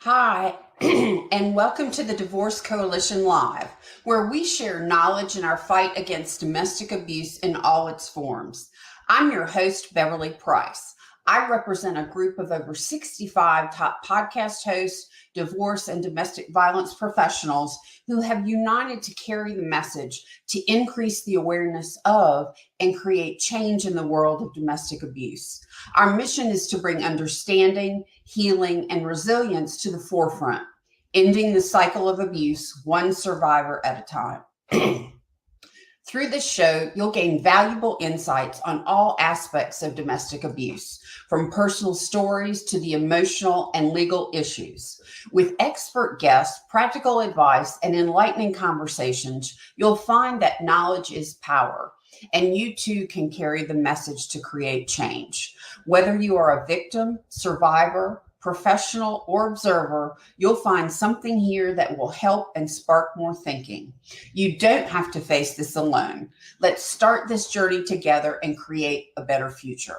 Hi, and welcome to the Divorce Coalition Live, where we share knowledge in our fight against domestic abuse in all its forms. I'm your host, Beverly Price. I represent a group of over 65 top podcast hosts, divorce and domestic violence professionals who have united to carry the message to increase the awareness of and create change in the world of domestic abuse. Our mission is to bring understanding, healing, and resilience to the forefront, ending the cycle of abuse one survivor at a time. Through this show, you'll gain valuable insights on all aspects of domestic abuse, from personal stories to the emotional and legal issues. With expert guests, practical advice, and enlightening conversations, you'll find that knowledge is power, and you too can carry the message to create change. Whether you are a victim, survivor, professional, or observer, you'll find something here that will help and spark more thinking. You don't have to face this alone. Let's start this journey together and create a better future.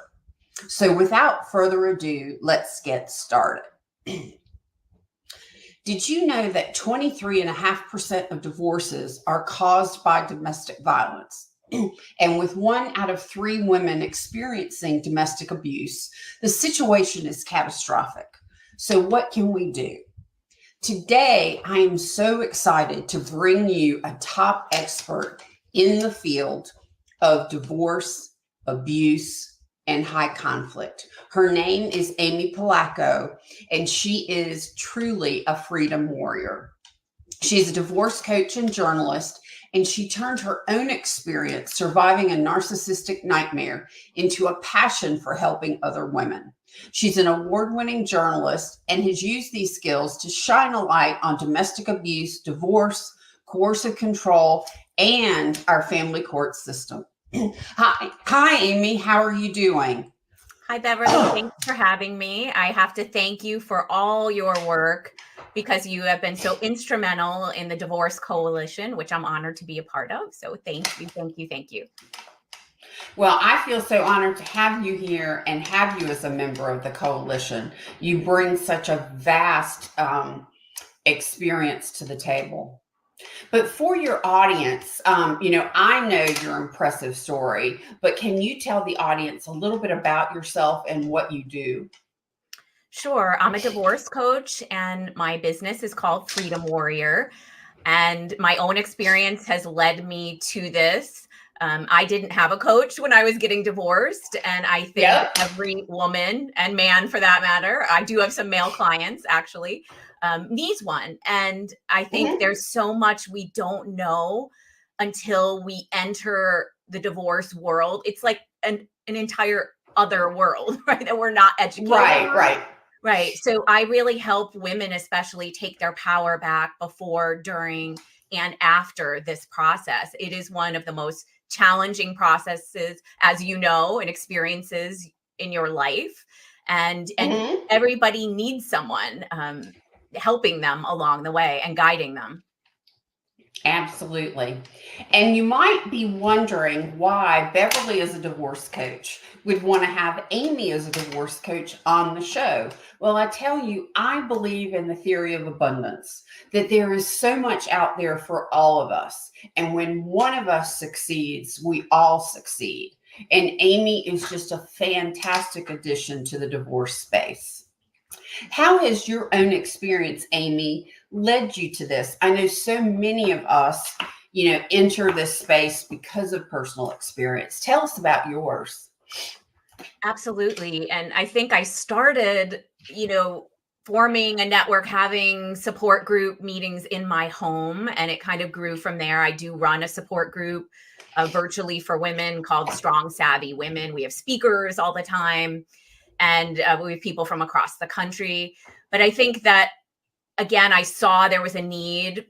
So without further ado, let's get started. Did you know that 23.5% of divorces are caused by domestic violence? And with 1 out of 3 women experiencing domestic abuse, the situation is catastrophic. So what can we do? Today, I am so excited to bring you a top expert in the field of divorce, abuse, and high conflict. Her name is Amy Polacko, and she is truly a freedom warrior. She's a divorce coach and journalist, and she turned her own experience surviving a narcissistic nightmare into a passion for helping other women. She's an award-winning journalist and has used these skills to shine a light on domestic abuse, divorce, coercive control, and our family court system. Hi, Amy. How are you doing? Hi, Beverly. Thanks for having me. I have to thank you for all your work because you have been so instrumental in the Divorce Coalition, which I'm honored to be a part of. So thank you, thank you, thank you. Well, I feel so honored to have you here and have you as a member of the coalition. You bring such a vast experience to the table. But for your audience, I know your impressive story, but can you tell the audience a little bit about yourself and what you do? Sure. I'm a divorce coach and my business is called Freedom Warrior. And my own experience has led me to this. I didn't have a coach when I was getting divorced. And I think every woman and man, for that matter, I do have some male clients actually, needs one. And I think there's so much we don't know until we enter the divorce world. It's like an entire other world, right? That we're not educated on. Right. So I really help women, especially, take their power back before, during, and after this process. It is one of the most challenging processes, as you know, and experiences in your life. And everybody needs someone helping them along the way and guiding them. Absolutely. And you might be wondering why Beverly, as a divorce coach, would want to have Amy as a divorce coach on the show. Well, I tell you, I believe in the theory of abundance, that there is so much out there for all of us. And when one of us succeeds, we all succeed. And Amy is just a fantastic addition to the divorce space. How has your own experience, Amy, led you to this? I know so many of us, enter this space because of personal experience. Tell us about yours. Absolutely. And I think I started, forming a network, having support group meetings in my home, and it kind of grew from there. I do run a support group virtually for women called Strong Savvy Women. We have speakers all the time. And we have people from across the country. But I think that, again, I saw there was a need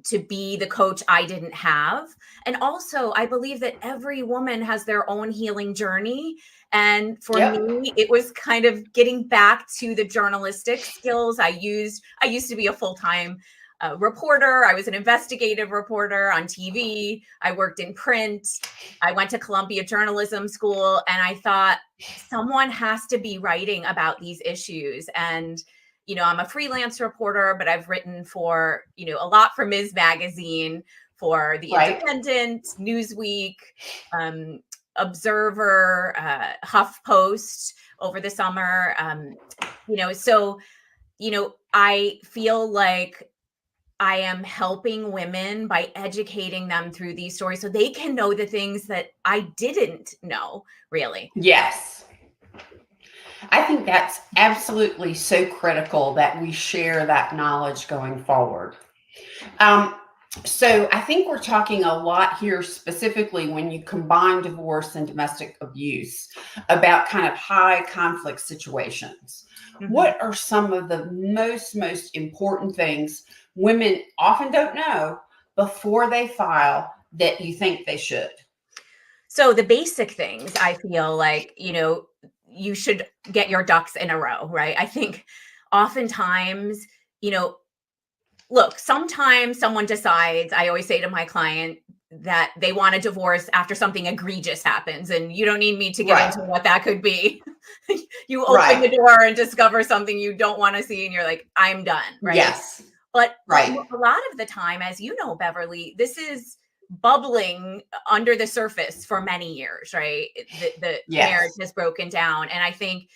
to be the coach I didn't have. And also, I believe that every woman has their own healing journey. And for me, it was kind of getting back to the journalistic skills I used. I used to be a full-time reporter. I was an investigative reporter on TV. I worked in print. I went to Columbia Journalism School, and I thought someone has to be writing about these issues. And I'm a freelance reporter, but I've written for, a lot for Ms. Magazine, for The Right. Independent, Newsweek, Observer, HuffPost over the summer. So, I feel like I am helping women by educating them through these stories so they can know the things that I didn't know, really. Yes. I think that's absolutely so critical that we share that knowledge going forward. So I think we're talking a lot here, specifically when you combine divorce and domestic abuse, about kind of high conflict situations. Mm-hmm. What are some of the most important things women often don't know before they file that you think they should? So the basic things, I feel like, you should get your ducks in a row, right? I think oftentimes, look, sometimes someone decides, I always say to my client, that they want a divorce after something egregious happens. And you don't need me to get Right. into what that could be. You open Right. the door and discover something you don't want to see, and you're like, I'm done, right? Yes. But Right. a lot of the time, as you know, Beverly, this is bubbling under the surface for many years, right? The Yes. marriage has broken down. And I think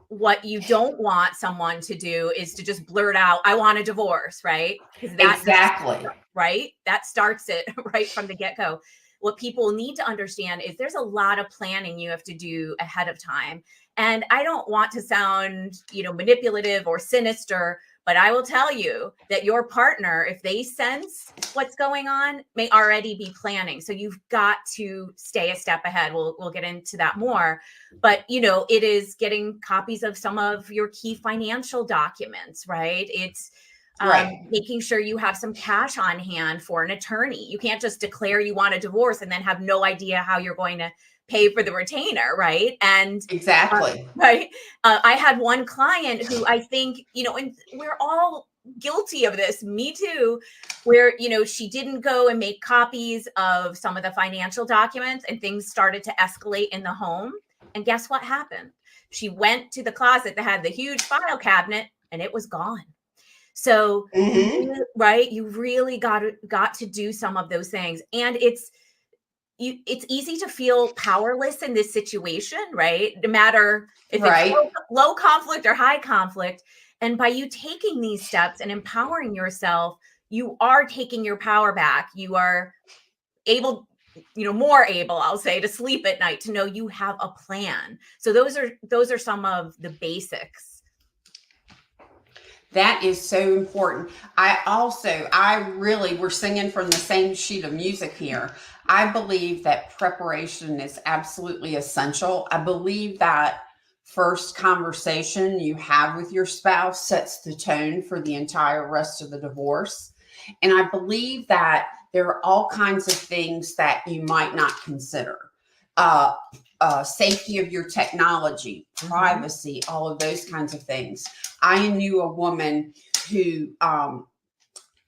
what you don't want someone to do is to just blurt out, I want a divorce, right? Because that's Exactly. right. That starts it right from the get-go. What people need to understand is there's a lot of planning you have to do ahead of time. And I don't want to sound, manipulative or sinister, but I will tell you that your partner, if they sense what's going on, may already be planning. So you've got to stay a step ahead. We'll get into that more. But, it is getting copies of some of your key financial documents, right? It's Right. making sure you have some cash on hand for an attorney. You can't just declare you want a divorce and then have no idea how you're going to pay for the retainer, right? And Exactly. right. I had one client who I think, and we're all guilty of this, me too, where, she didn't go and make copies of some of the financial documents and things started to escalate in the home. And guess what happened? She went to the closet that had the huge file cabinet and it was gone. So, right, you really got to do some of those things. And it's easy to feel powerless in this situation, right? No matter if it's low conflict or high conflict. And by you taking these steps and empowering yourself, you are taking your power back. You are able, more able, I'll say, to sleep at night, to know you have a plan. So those are some of the basics. That is so important. We're singing from the same sheet of music here. I believe that preparation is absolutely essential. I believe that first conversation you have with your spouse sets the tone for the entire rest of the divorce. And I believe that there are all kinds of things that you might not consider. Safety of your technology, privacy, all of those kinds of things. I knew a woman who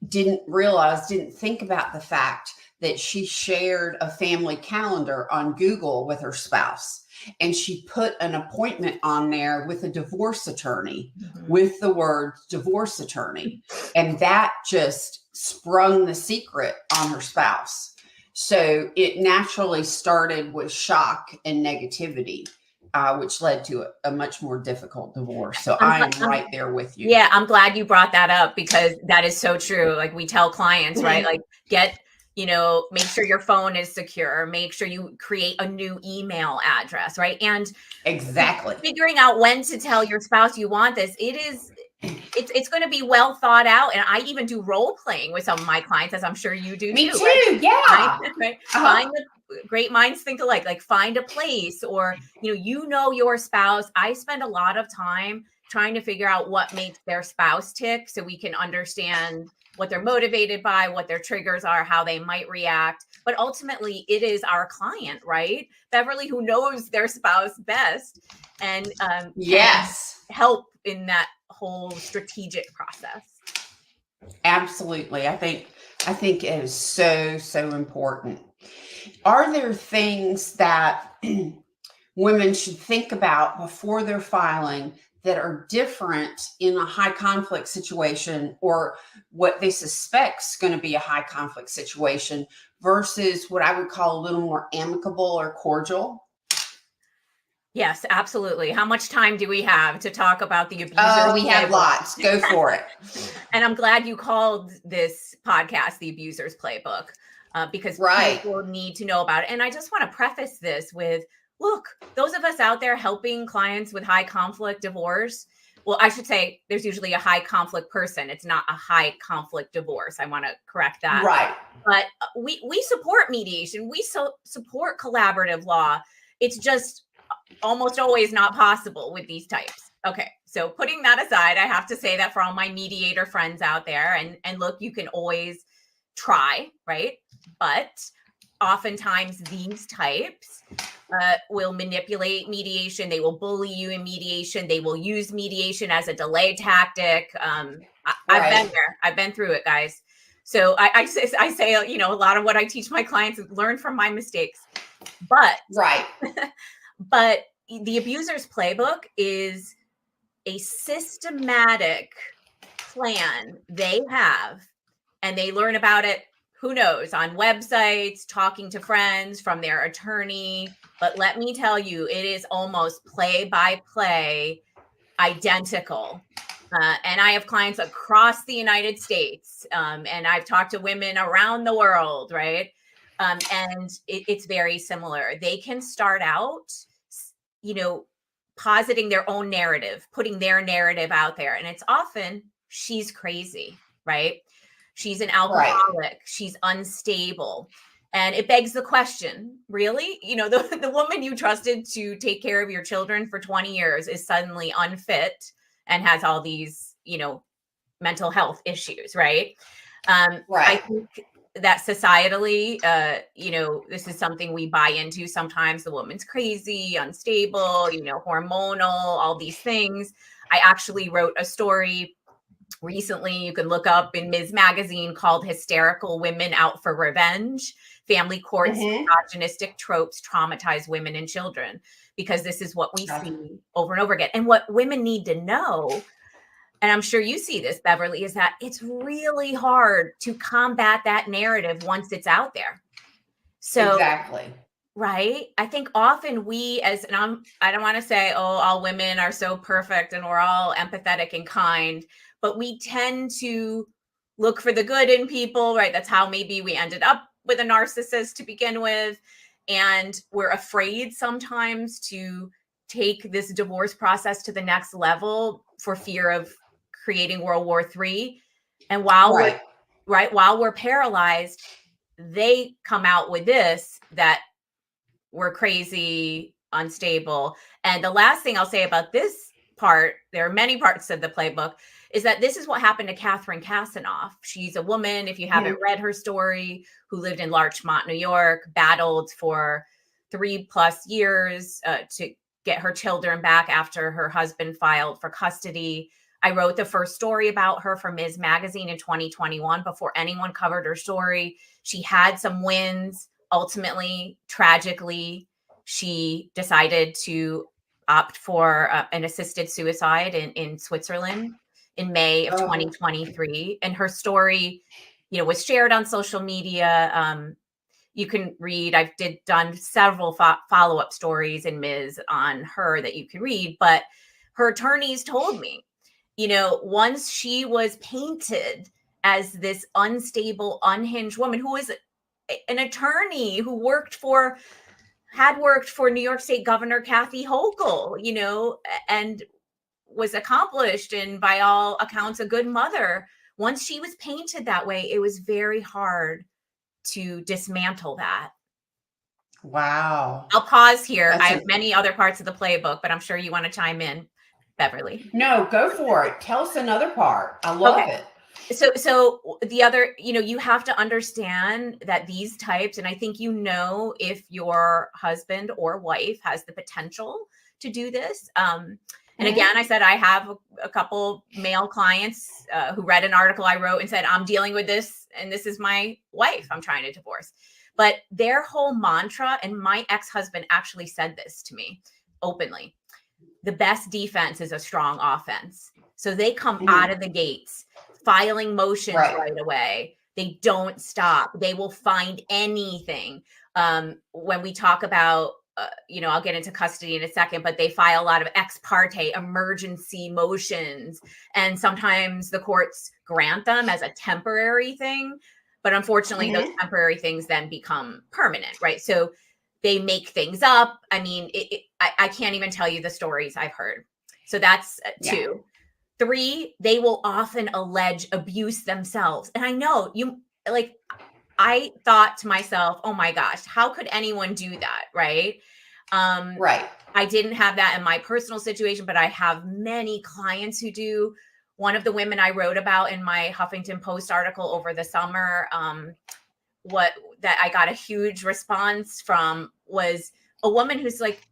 didn't think about the fact that she shared a family calendar on Google with her spouse. And she put an appointment on there with a divorce attorney with the word divorce attorney. And that just sprung the secret on her spouse. So it naturally started with shock and negativity, which led to a much more difficult divorce. So I am right there with you. Yeah, I'm glad you brought that up because that is so true. Like we tell clients, right? Like make sure your phone is secure, make sure you create a new email address, right? And exactly figuring out when to tell your spouse you want this, it's going to be well thought out. And I even do role playing with some of my clients, as I'm sure you do Me too. Right? Yeah. Find the great minds think alike, like find a place or, your spouse. I spend a lot of time trying to figure out what makes their spouse tick so we can understand what they're motivated by, what their triggers are, how they might react. But ultimately, it is our client, right? Beverly, who knows their spouse best and yes, help in that whole strategic process. Absolutely. I think it is so important. Are there things that women should think about before they're filing that are different in a high conflict situation, or what they suspect is going to be a high conflict situation, versus what I would call a little more amicable or cordial? Yes, absolutely. How much time do we have to talk about the abuser? Oh, we have lots. Go for it. And I'm glad you called this podcast the Abuser's Playbook, because Right. people need to know about it. And I just want to preface this with, look, those of us out there helping clients with high conflict divorce, well, I should say there's usually a high conflict person. It's not a high conflict divorce. I want to correct that. Right. But we support mediation. We support collaborative law. It's just almost always not possible with these types. Okay, so putting that aside, I have to say that for all my mediator friends out there, and look, you can always try, right? But oftentimes these types will manipulate mediation. They will bully you in mediation. They will use mediation as a delay tactic. I've been there. I've been through it, guys. So I say, you know, a lot of what I teach my clients is learn from my mistakes. But Right. but the Abuser's Playbook is a systematic plan they have, and they learn about it, who knows, on websites, talking to friends, from their attorney. But let me tell you, it is almost play by play identical. And I have clients across the United States, and I've talked to women around the world, right? And it's very similar. They can start out, you know, positing their own narrative, putting their narrative out there. And it's often, she's crazy, right? She's an alcoholic, right. She's unstable. And it begs the question, really? You know, the woman you trusted to take care of your children for 20 years is suddenly unfit and has all these, you know, mental health issues, right? Right. I think that societally, you know, this is something we buy into. Sometimes the woman's crazy, unstable, you know, hormonal, all these things. I actually wrote a story recently, you can look up in Ms. Magazine, called Hysterical Women Out for Revenge. Family courts, misogynistic tropes traumatize women and children, because this is what we see over and over again. And what women need to know, and I'm sure you see this, Beverly, is that it's really hard to combat that narrative once it's out there. So, exactly. Right. I think often we, I don't want to say, oh, all women are so perfect and we're all empathetic and kind, but we tend to look for the good in people, right? That's how maybe we ended up with a narcissist to begin with. And we're afraid sometimes to take this divorce process to the next level for fear of creating World War III. And while we're paralyzed, they come out with this, that we're crazy, unstable. And the last thing I'll say about this part, there are many parts of the playbook, is that this is what happened to Catherine Kasanoff. She's a woman, if you haven't read her story, who lived in Larchmont, New York, battled for 3+ years to get her children back after her husband filed for custody. I wrote the first story about her for Ms. Magazine in 2021 before anyone covered her story. She had some wins. Ultimately, tragically, she decided to opt for an assisted suicide in Switzerland in May of 2023. And her story, you know, was shared on social media. You can read, I've done several follow-up stories in Ms. on her that you can read, but her attorneys told me, you know, once she was painted as this unstable, unhinged woman who was an attorney who had worked for New York State Governor Kathy Hochul, you know, and was accomplished and by all accounts a good mother. Once she was painted that way, it was very hard to dismantle that. Wow. I'll pause here. I have many other parts of the playbook, but I'm sure you want to chime in, Beverly. No, go for it. Tell us another part. I love it. So the other, you know, you have to understand that these types, and I think, you know, if your husband or wife has the potential to do this. And again, I said, I have a couple male clients who read an article I wrote and said, I'm dealing with this, and this is my wife I'm trying to divorce. But their whole mantra, and my ex-husband actually said this to me openly, the best defense is a strong offense. So they come out of the gates, filing motions right away. They don't stop. They will find anything. When we talk about, I'll get into custody in a second, but they file a lot of ex parte emergency motions. And sometimes the courts grant them as a temporary thing. But unfortunately, those temporary things then become permanent, right? So they make things up. I mean, I can't even tell you the stories I've heard. So that's 2. 3, they will often allege abuse themselves. And I know I thought to myself, oh my gosh, how could anyone do that? Right. I didn't have that in my personal situation, but I have many clients who do. One of the women I wrote about in my Huffington Post article over the summer, that I got a huge response from, was a woman who's like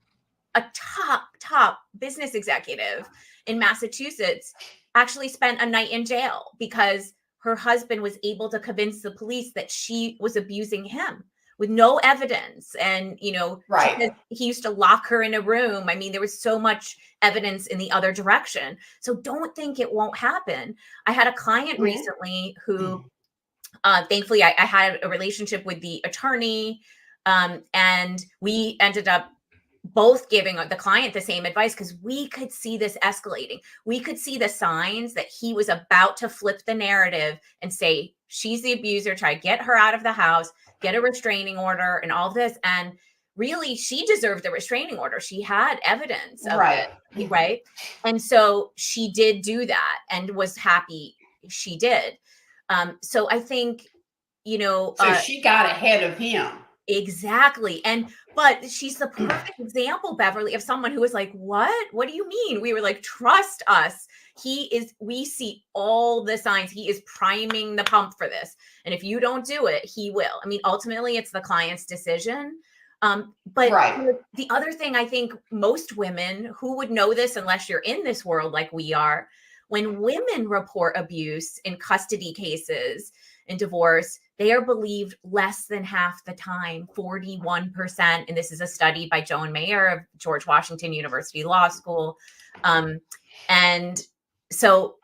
a top business executive in Massachusetts, actually spent a night in jail because her husband was able to convince the police that she was abusing him with no evidence. And, he used to lock her in a room. I mean, there was so much evidence in the other direction. So don't think it won't happen. I had a client recently who, thankfully, I had a relationship with the attorney, and we ended up both giving the client the same advice because we could see this escalating. We could see the signs that he was about to flip the narrative and say, she's the abuser, try to get her out of the house, get a restraining order and all this. And really, she deserved the restraining order. She had evidence of it, right? And so she did do that and was happy she did. So I think, so she got ahead of him. Exactly. But she's the perfect example, Beverly, of someone who was like, what do you mean? We were like, trust us. We see all the signs. He is priming the pump for this. And if you don't do it, he will. I mean, ultimately it's the client's decision. But the other thing, I think most women who would know this, unless you're in this world like we are, when women report abuse in custody cases in divorce, they are believed less than half the time, 41%. And this is a study by Joan Mayer of George Washington University Law School. And so,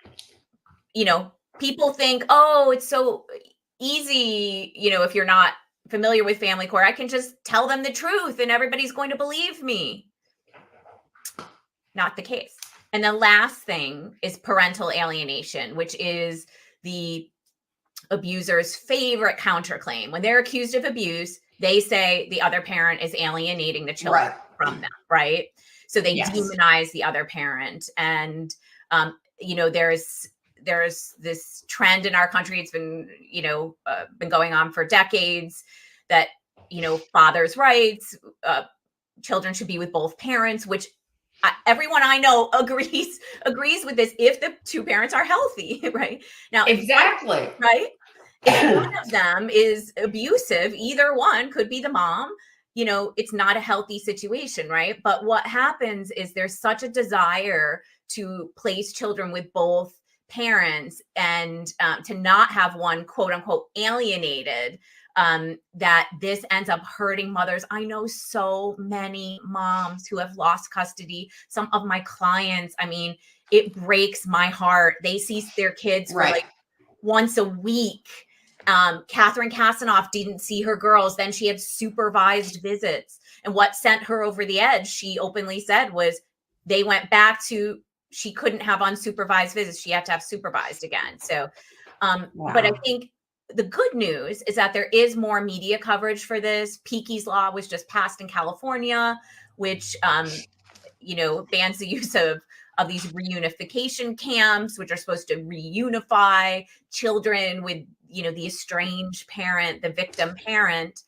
people think, oh, it's so easy, if you're not familiar with family court, I can just tell them the truth and everybody's going to believe me. Not the case. And the last thing is parental alienation, which is the abuser's favorite counterclaim. When they're accused of abuse, they say the other parent is alienating the children from them, right? So they demonize the other parent. And, there's this trend in our country. It's been, been going on for decades that, father's rights, children should be with both parents, which everyone I know agrees with this if the two parents are healthy, right? Now, exactly. Right? If one of them is abusive, either one could be the mom, it's not a healthy situation, right? But what happens is there's such a desire to place children with both parents and to not have one, quote unquote, alienated, that this ends up hurting mothers. I know so many moms who have lost custody. Some of my clients, I mean, it breaks my heart. They see their kids for like once a week. Catherine Kasanoff didn't see her girls. Then she had supervised visits. And what sent her over the edge, she openly said, was they went back to, she couldn't have unsupervised visits. She had to have supervised again. So, but I think the good news is that there is more media coverage for this. Peaky's Law was just passed in California, which, bans the use of these reunification camps, which are supposed to reunify children with, the estranged parent, the victim parent.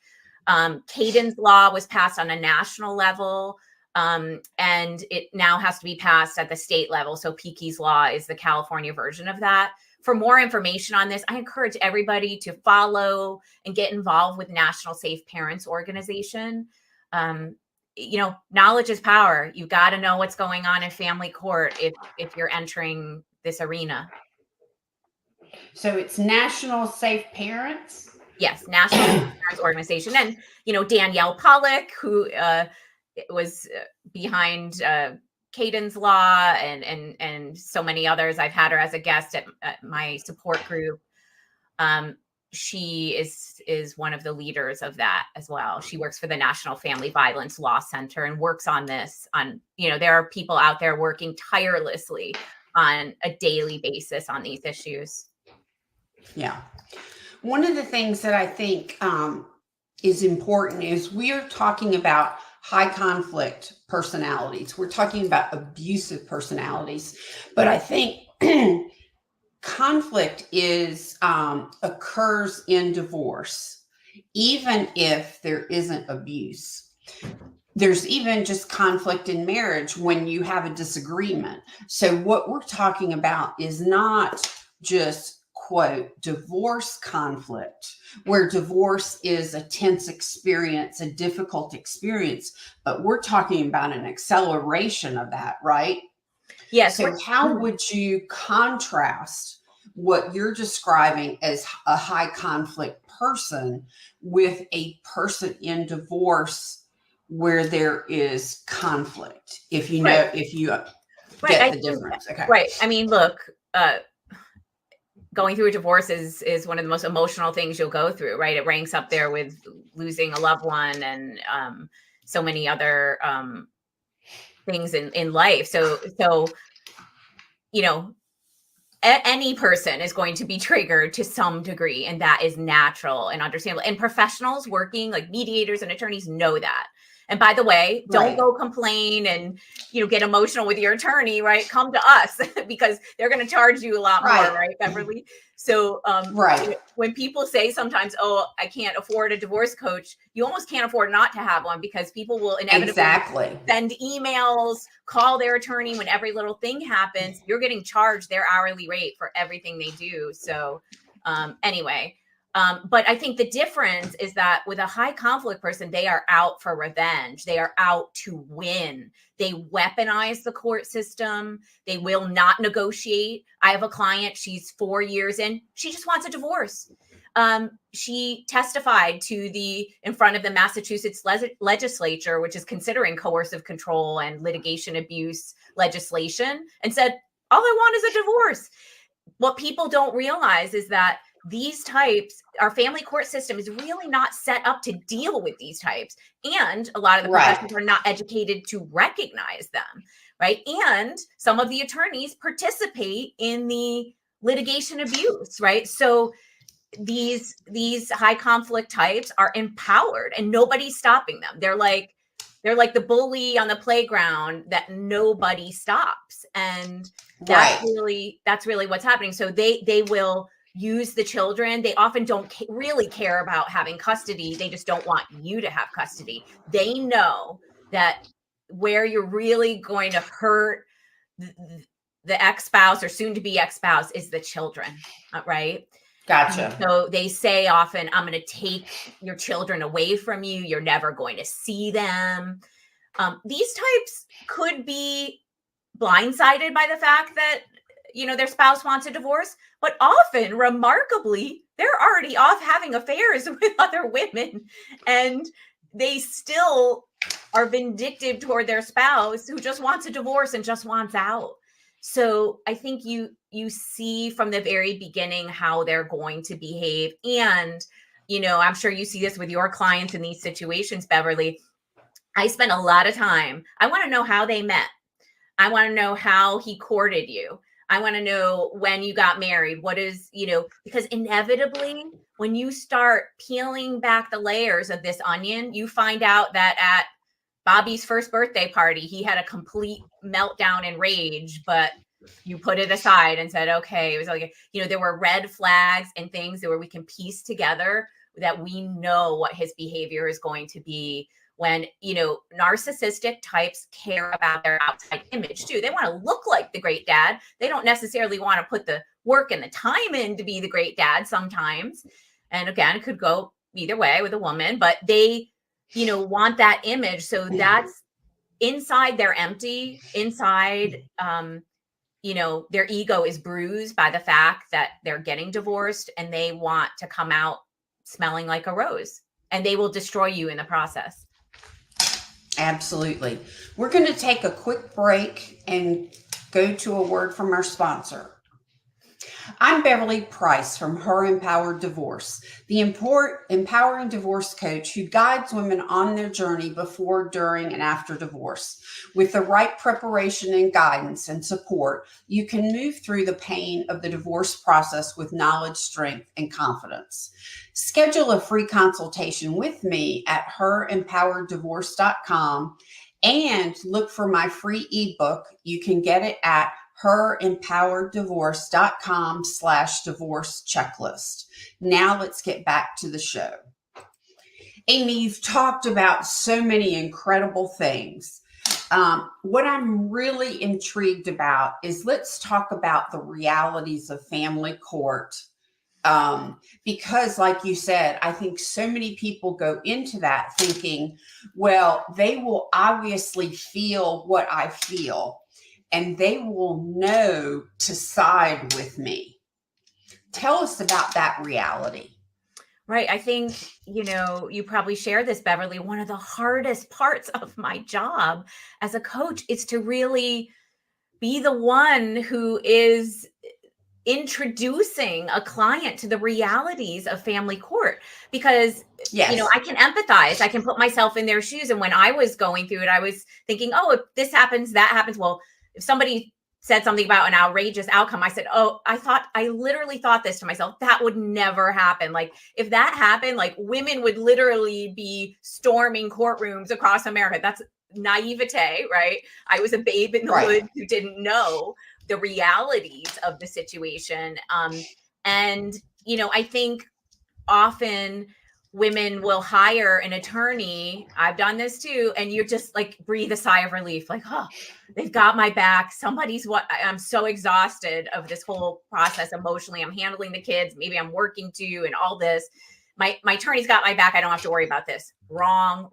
Caden's Law was passed on a national level, and it now has to be passed at the state level. So Peaky's Law is the California version of that. For more information on this, I encourage everybody to follow and get involved with National Safe Parents Organization. Knowledge is power. You got to know what's going on in family court if you're entering this arena. So it's National Safe Parents? Yes, National Safe Parents Organization. And, Danielle Pollock, who was behind Caden's Law and so many others. I've had her as a guest at my support group. She is one of the leaders of that as well. She works for the National Family Violence Law Center and works on this there are people out there working tirelessly on a daily basis on these issues. Yeah. One of the things that I think is important is we are talking about high conflict personalities. We're talking about abusive personalities, but I think conflict occurs in divorce, even if there isn't abuse. There's even just conflict in marriage when you have a disagreement. So what we're talking about is not just, quote, divorce conflict, where divorce is a tense experience, a difficult experience, but we're talking about an acceleration of that, right? Yes. So how would you contrast what you're describing as a high conflict person with a person in divorce where there is conflict? If you know, if you get the difference. Okay. Right. I mean, look, going through a divorce is one of the most emotional things you'll go through, right? It ranks up there with losing a loved one and so many other things in life. So any person is going to be triggered to some degree, and that is natural and understandable. And professionals working like mediators and attorneys know that. And by the way, don't go complain and, get emotional with your attorney, right? Come to us because they're going to charge you a lot more, right, Beverly? So when people say sometimes, oh, I can't afford a divorce coach, you almost can't afford not to have one because people will inevitably send emails, call their attorney when every little thing happens. You're getting charged their hourly rate for everything they do. So anyway. But I think the difference is that with a high conflict person, they are out for revenge. They are out to win. They weaponize the court system. They will not negotiate. I have a client, she's 4 years in. She just wants a divorce. She testified in front of the Massachusetts legislature, which is considering coercive control and litigation abuse legislation, and said, all I want is a divorce. What people don't realize is that these types, our family court system is really not set up to deal with these types. And a lot of the professionals are not educated to recognize them, right? And some of the attorneys participate in the litigation abuse, right? So these high conflict types are empowered and nobody's stopping them. They're like the bully on the playground that nobody stops. And that's really what's happening. So they will use the children. They often don't really care about having custody. They just don't want you to have custody. They know that where you're really going to hurt the ex-spouse or soon to be ex-spouse is the children, right? Gotcha. So they say often, I'm going to take your children away from you. You're never going to see them. These types could be blindsided by the fact that their spouse wants a divorce, but often, remarkably, they're already off having affairs with other women, and they still are vindictive toward their spouse who just wants a divorce and just wants out. So I think you see from the very beginning how they're going to behave. And, I'm sure you see this with your clients in these situations, Beverly. I spend a lot of time. I want to know how they met. I want to know how he courted you. I want to know when you got married. What is, because inevitably when you start peeling back the layers of this onion, you find out that at Bobby's first birthday party, he had a complete meltdown and rage, but you put it aside and said, okay, it was like, there were red flags and things where we can piece together that we know what his behavior is going to be. When, narcissistic types care about their outside image too. They want to look like the great dad. They don't necessarily want to put the work and the time in to be the great dad sometimes. And again, it could go either way with a woman, but they, want that image. So that's inside they're empty. Inside, their ego is bruised by the fact that they're getting divorced and they want to come out smelling like a rose, and they will destroy you in the process. Absolutely. We're going to take a quick break and go to a word from our sponsor. I'm Beverly Price from Her Empowered Divorce, the empowering divorce coach who guides women on their journey before, during, and after divorce. With the right preparation and guidance and support, you can move through the pain of the divorce process with knowledge, strength, and confidence. Schedule a free consultation with me at herempowereddivorce.com and look for my free ebook. You can get it at herempowereddivorce.com/divorce checklist. Now let's get back to the show. Amy, you've talked about so many incredible things. What I'm really intrigued about is let's talk about the realities of family court. Because like you said, I think so many people go into that thinking, well, they will obviously feel what I feel and they will know to side with me. Tell us about that reality. Right. I think, you probably share this, Beverly. One of the hardest parts of my job as a coach is to really be the one who is introducing a client to the realities of family court, because Yes. I can empathize. I can put myself in their shoes. And when I was going through it, I was thinking, oh, if this happens, that happens. Well, if somebody said something about an outrageous outcome, I said, oh, I literally thought this to myself, that would never happen. Like if that happened, like women would literally be storming courtrooms across America. That's naivete, right? I was a babe in the hood who didn't know the realities of the situation. And, I think often women will hire an attorney. I've done this too. And you're just like, breathe a sigh of relief. Like, oh, they've got my back. I'm so exhausted of this whole process emotionally. I'm handling the kids. Maybe I'm working too and all this. My attorney's got my back. I don't have to worry about this. Wrong.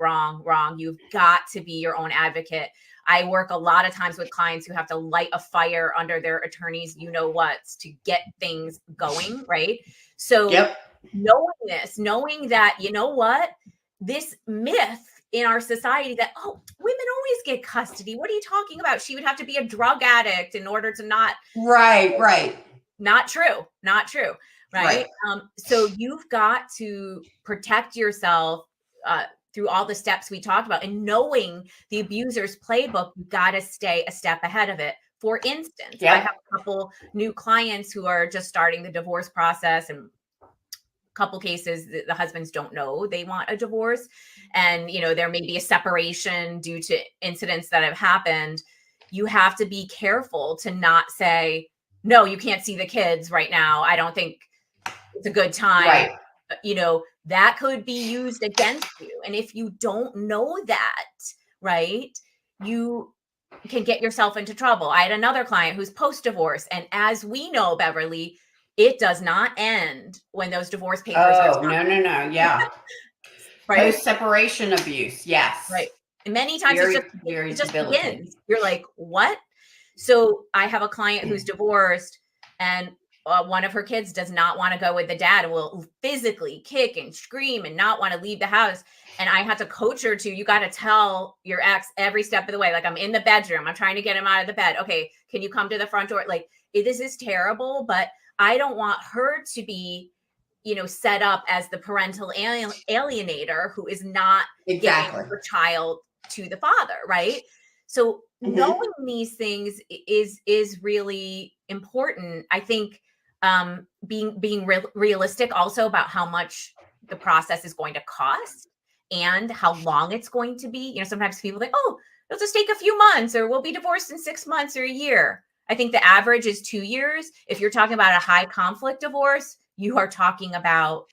You've got to be your own advocate. I work a lot of times with clients who have to light a fire under their attorneys, to get things going, right? So knowing that, this myth in our society that, oh, women always get custody. What are you talking about? She would have to be a drug addict in order to not. Right. Not true. Right. So you've got to protect yourself through all the steps we talked about, and knowing the abuser's playbook, you've got to stay a step ahead of it. For instance, I have a couple new clients who are just starting the divorce process, and a couple cases the husbands don't know they want a divorce. And, there may be a separation due to incidents that have happened. You have to be careful to not say, no, you can't see the kids right now. I don't think it's a good time. Right. That could be used against you. And if you don't know that, right, you can get yourself into trouble. I had another client who's post-divorce. And as we know, Beverly, it does not end when those divorce papers are signed. No. Yeah. Right? Post-separation abuse. Yes. Right. And many times it just begins. You're like, what? So I have a client who's divorced, and one of her kids does not want to go with the dad and will physically kick and scream and not want to leave the house. And I had to coach her to, you got to tell your ex every step of the way. Like, I'm in the bedroom. I'm trying to get him out of the bed. Okay. Can you come to the front door? Like, this is terrible, but I don't want her to be, set up as the parental alienator who is not giving her child to the father. Right. So knowing these things is really important. I think being realistic also about how much the process is going to cost and how long it's going to be. Sometimes people think, oh, it'll just take a few months, or we'll be divorced in 6 months or a year. I think the average is 2 years. If you're talking about a high conflict divorce, you are talking about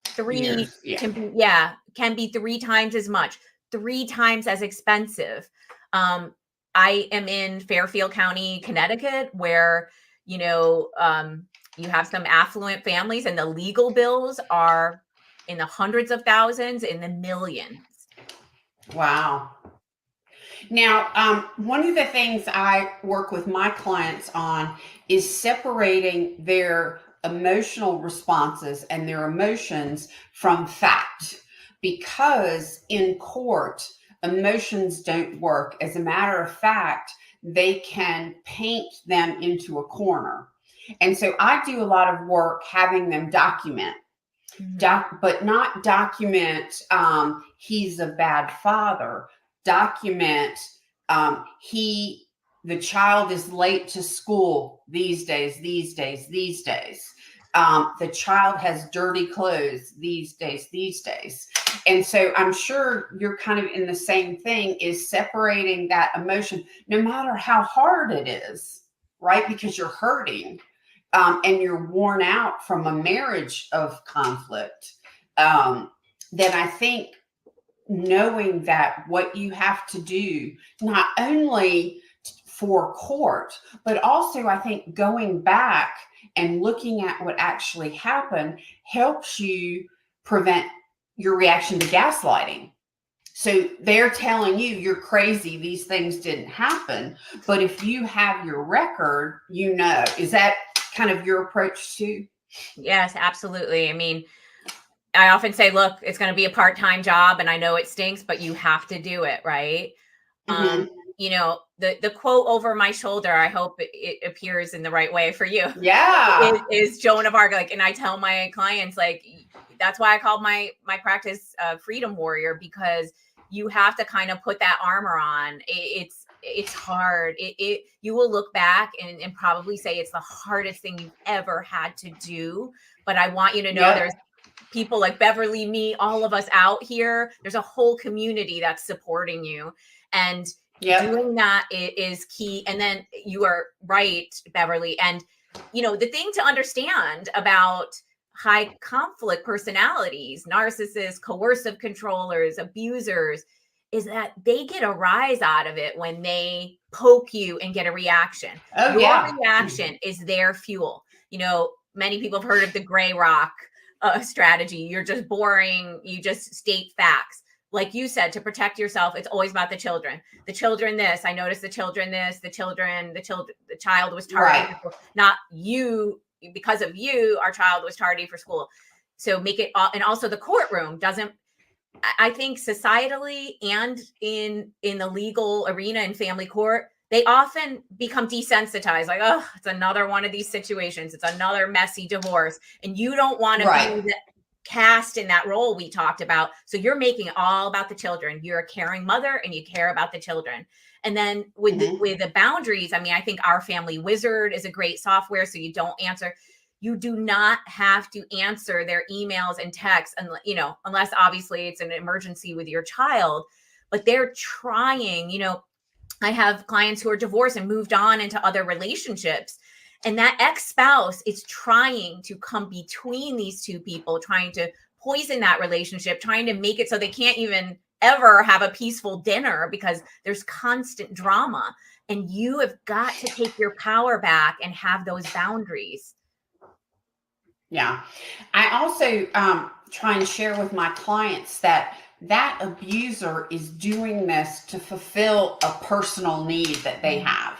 3 years. Can be 3 times as much, 3 times as expensive. I am in Fairfield County, Connecticut, where, you have some affluent families, and the legal bills are in the hundreds of thousands, in the millions. Wow. Now, one of the things I work with my clients on is separating their emotional responses and their emotions from fact, because in court, emotions don't work. As a matter of fact, they can paint them into a corner. And so I do a lot of work having them document. But not document he's a bad father. Document the child is late to school these days. The child has dirty clothes these days. And so I'm sure you're kind of in the same thing, is separating that emotion, no matter how hard it is, right? Because you're hurting. And you're worn out from a marriage of conflict, then I think knowing that what you have to do, not only for court, but also I think going back and looking at what actually happened helps you prevent your reaction to gaslighting. So they're telling you you're crazy, these things didn't happen. But if you have your record, is that kind of your approach too? Yes, absolutely. I mean, I often say, look, it's going to be a part-time job and I know it stinks, but you have to do it. Right. The quote over my shoulder, I hope it appears in the right way for you. Yeah. Is Joan of Arc. And I tell my clients, that's why I called my practice Freedom Warrior, because you have to kind of put that armor on. It's hard. You will look back and probably say it's the hardest thing you've ever had to do. But I want you to know there's people like Beverly, me, all of us out here. There's a whole community that's supporting you. And doing that is key. And then you are right, Beverly. And, the thing to understand about high conflict personalities, narcissists, coercive controllers, abusers, is that they get a rise out of it when they poke you and get a reaction. Your reaction is their fuel. Many people have heard of the gray rock strategy. You're just boring. You just state facts. Like you said, to protect yourself, it's always about the children. The children this, I noticed the children this, the child was tardy. Right. Not you. Because of you, our child was tardy for school. So make it, and also the courtroom doesn't, I think societally and in the legal arena and family court, they often become desensitized. Like, oh, it's another one of these situations. It's another messy divorce. And you don't want to be cast in that role we talked about. So you're making it all about the children. You're a caring mother and you care about the children. And then with the boundaries, I mean, I think Our Family Wizard is a great software. So you don't answer. You do not have to answer their emails and texts, and unless obviously it's an emergency with your child. But they're trying. I have clients who are divorced and moved on into other relationships, and that ex-spouse is trying to come between these two people, trying to poison that relationship, trying to make it so they can't even ever have a peaceful dinner because there's constant drama. And you have got to take your power back and have those boundaries. Yeah. I also try and share with my clients that abuser is doing this to fulfill a personal need that they have.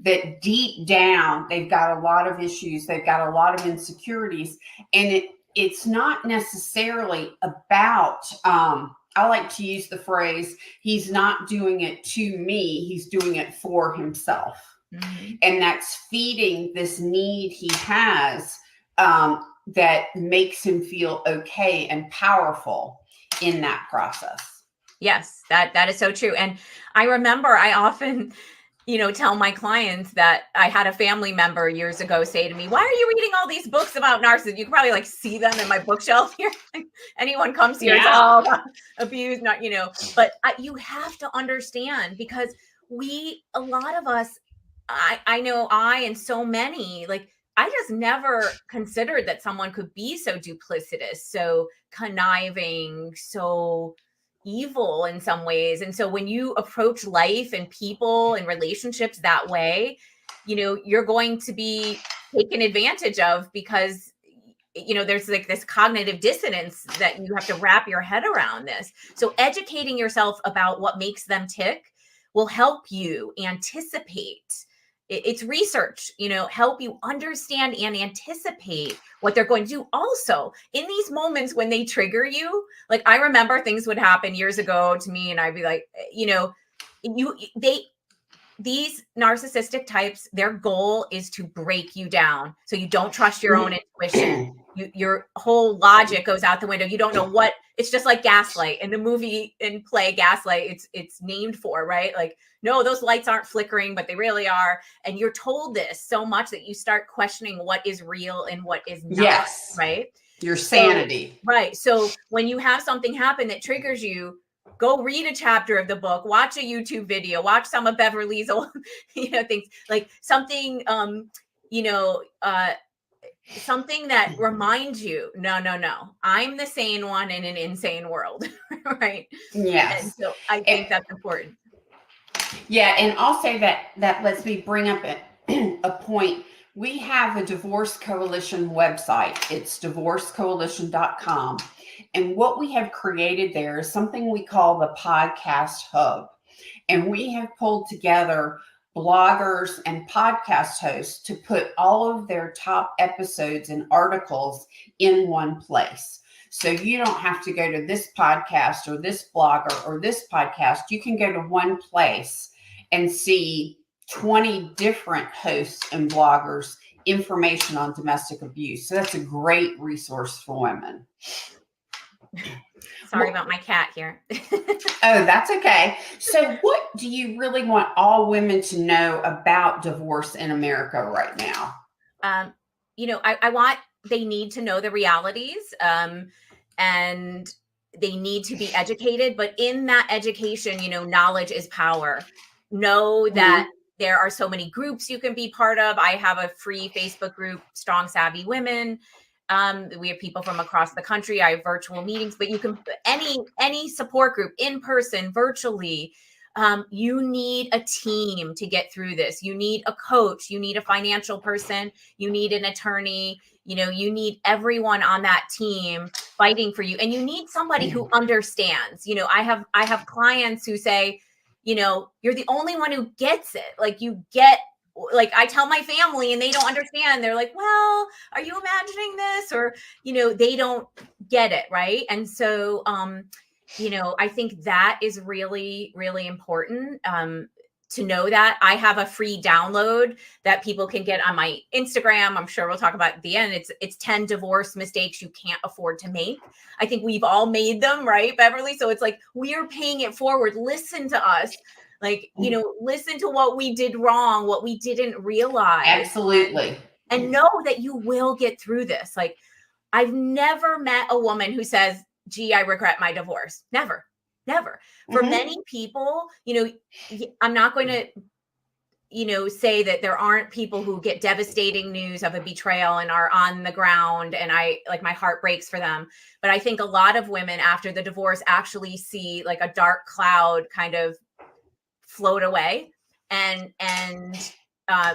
That deep down, they've got a lot of issues. They've got a lot of insecurities. And it's not necessarily about, I like to use the phrase, he's not doing it to me. He's doing it for himself. And that's feeding this need he has that makes him feel okay and powerful in that process. Yes, that is so true. And I remember I often, tell my clients that I had a family member years ago say to me, why are you reading all these books about narcissists? You can probably see them in my bookshelf here. Anyone comes here, it's all about abuse, but you have to understand, because a lot of us, I know and so many, I just never considered that someone could be so duplicitous, so conniving, so evil in some ways. And so when you approach life and people and relationships that way, you're going to be taken advantage of, because there's this cognitive dissonance that you have to wrap your head around this. So educating yourself about what makes them tick will help you anticipate it's research, help you understand and anticipate what they're going to do. Also, in these moments when they trigger you, like I remember things would happen years ago to me, and I'd be like, these narcissistic types, their goal is to break you down. So you don't trust your own intuition. Your whole logic goes out the window. You don't know what, it's just like Gaslight in the movie and play Gaslight. It's named for, right? Like, no, those lights aren't flickering, but they really are. And you're told this so much that you start questioning what is real and what is not. Yes. Right. Your sanity. Right. So when you have something happen that triggers you, go read a chapter of the book, watch a YouTube video, watch some of Beverly's old, things like something, something that reminds you, no, I'm the sane one in an insane world. Right. Yes. And so I think that's important. Yeah. And I'll say that lets me bring up a point. We have a divorce coalition website. It's divorcecoalition.com. And what we have created there is something we call the podcast hub. And we have pulled together bloggers and podcast hosts to put all of their top episodes and articles in one place. So you don't have to go to this podcast or this blogger or this podcast. You can go to one place and see 20 different hosts and bloggers information on domestic abuse. So that's a great resource for women. Sorry about my cat here. Oh, that's okay. So what do you really want all women to know about divorce in America right now? I want, they need to know the realities, and they need to be educated, but in that education, knowledge is power. Know that there are so many groups you can be part of. I have a free Facebook group, Strong Savvy Women. We have people from across the country. I have virtual meetings, but you can, any support group, in person, virtually. You need a team to get through this. You need a coach. You need a financial person. You need an attorney. You need everyone on that team fighting for you. And you need somebody who understands. I have clients who say, you're the only one who gets it. Like I tell my family and they don't understand. They're like, well, are you imagining this? Or, they don't get it. Right. And so, I think that is really, really important to know that. I have a free download that people can get on my Instagram. I'm sure we'll talk about at the end. It's 10 divorce mistakes you can't afford to make. I think we've all made them, right, Beverly? So it's like, we are paying it forward. Listen to us. Listen to what we did wrong, what we didn't realize. Absolutely. And know that you will get through this. Like, I've never met a woman who says, gee, I regret my divorce. Never. For many people, I'm not going to, say that there aren't people who get devastating news of a betrayal and are on the ground, and my heart breaks for them. But I think a lot of women after the divorce actually see like a dark cloud kind of float away. And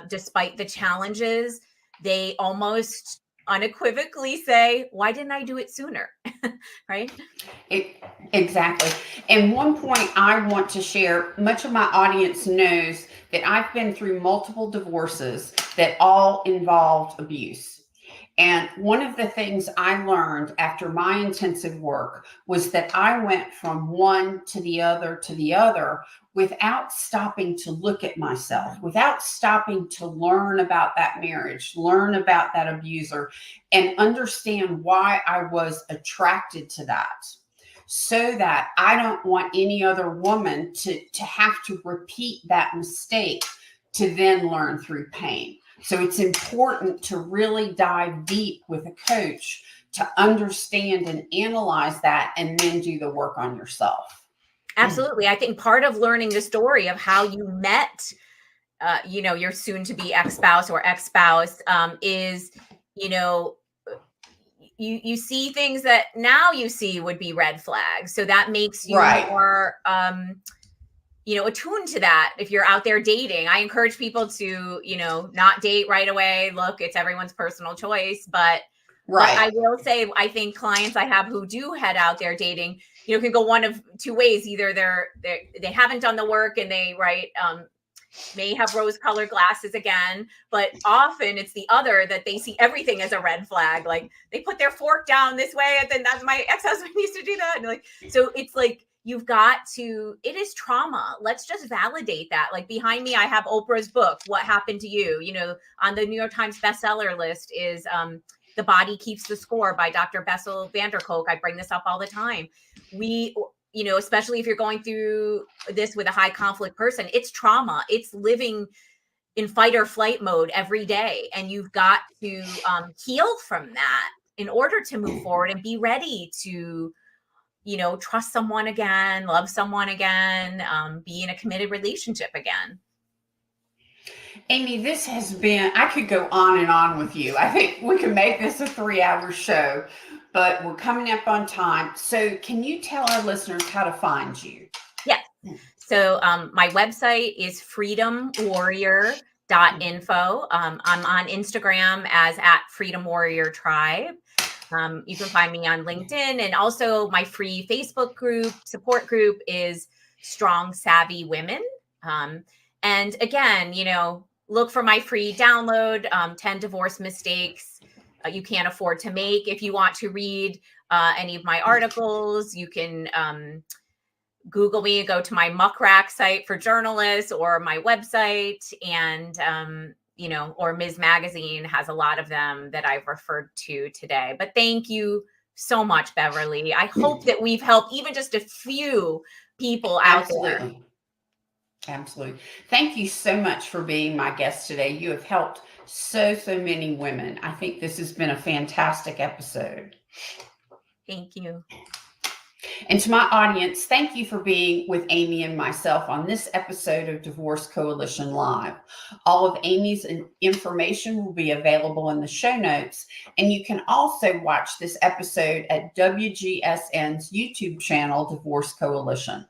despite the challenges, they almost unequivocally say, why didn't I do it sooner? Right? Exactly. And one point I want to share, much of my audience knows that I've been through multiple divorces that all involved abuse. And one of the things I learned after my intensive work was that I went from one to the other without stopping to look at myself, without stopping to learn about that marriage, learn about that abuser, and understand why I was attracted to that, so that I don't want any other woman to have to repeat that mistake to then learn through pain. So it's important to really dive deep with a coach to understand and analyze that, and then do the work on yourself. Absolutely. I think part of learning the story of how you met, your soon to be ex-spouse or ex-spouse, is, you see things that now you see would be red flags. So that makes you more, attuned to that. If you're out there dating, I encourage people to, not date right away. Look, it's everyone's personal choice, but I will say, I think clients I have who do head out there dating, can go one of two ways. Either they haven't done the work and they may have rose-colored glasses again, but often it's the other that they see everything as a red flag. Like they put their fork down this way, and then that's my ex-husband used to do that. And like, so it's like you've got to, it is trauma. Let's just validate that. Like behind me, I have Oprah's book, What Happened to You? You know, on the New York Times bestseller list is The Body Keeps the Score by Dr. Bessel van der Kolk. I bring this up all the time. You know, especially if you're going through this with a high conflict person, it's trauma. It's living in fight or flight mode every day. And you've got to heal from that in order to move forward and be ready to, you know, trust someone again, love someone again, be in a committed relationship again. Amy, this has been, I could go on and on with you. I think we could make this a 3-hour show, but we're coming up on time. So can you tell our listeners how to find you? Yes. So my website is freedomwarrior.info. I'm on Instagram as @freedomwarriortribe. You can find me on LinkedIn, and also my free Facebook group, support group is Strong Savvy Women. And again, you know, look for my free download, 10 divorce mistakes you can't afford to make. If you want to read any of my articles, you can Google me and go to my muck rack site for journalists, or my website, and you know, or Ms. Magazine has a lot of them that I've referred to today. But thank you so much, Beverly. I hope that we've helped even just a few people out there. Absolutely. Thank you so much for being my guest today. You have helped so many women. I think this has been a fantastic episode. Thank you. And to my audience, thank you for being with Amy and myself on this episode of Divorce Coalition Live. All of Amy's information will be available in the show notes, and you can also watch this episode at WGSN's YouTube channel, Divorce Coalition.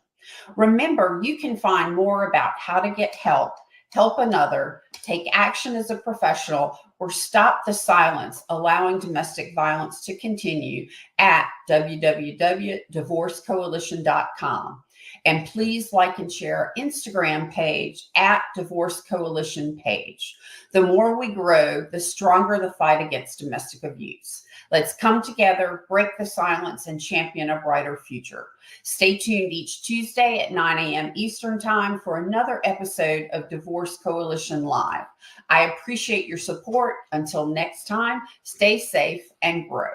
Remember, you can find more about how to get help, help another, take action as a professional, or stop the silence allowing domestic violence to continue at www.divorcecoalition.com. And please like and share our Instagram page @Divorce Coalition page. The more we grow, the stronger the fight against domestic abuse. Let's come together, break the silence, and champion a brighter future. Stay tuned each Tuesday at 9 a.m. Eastern Time for another episode of Divorce Coalition Live. I appreciate your support. Until next time, stay safe and grow.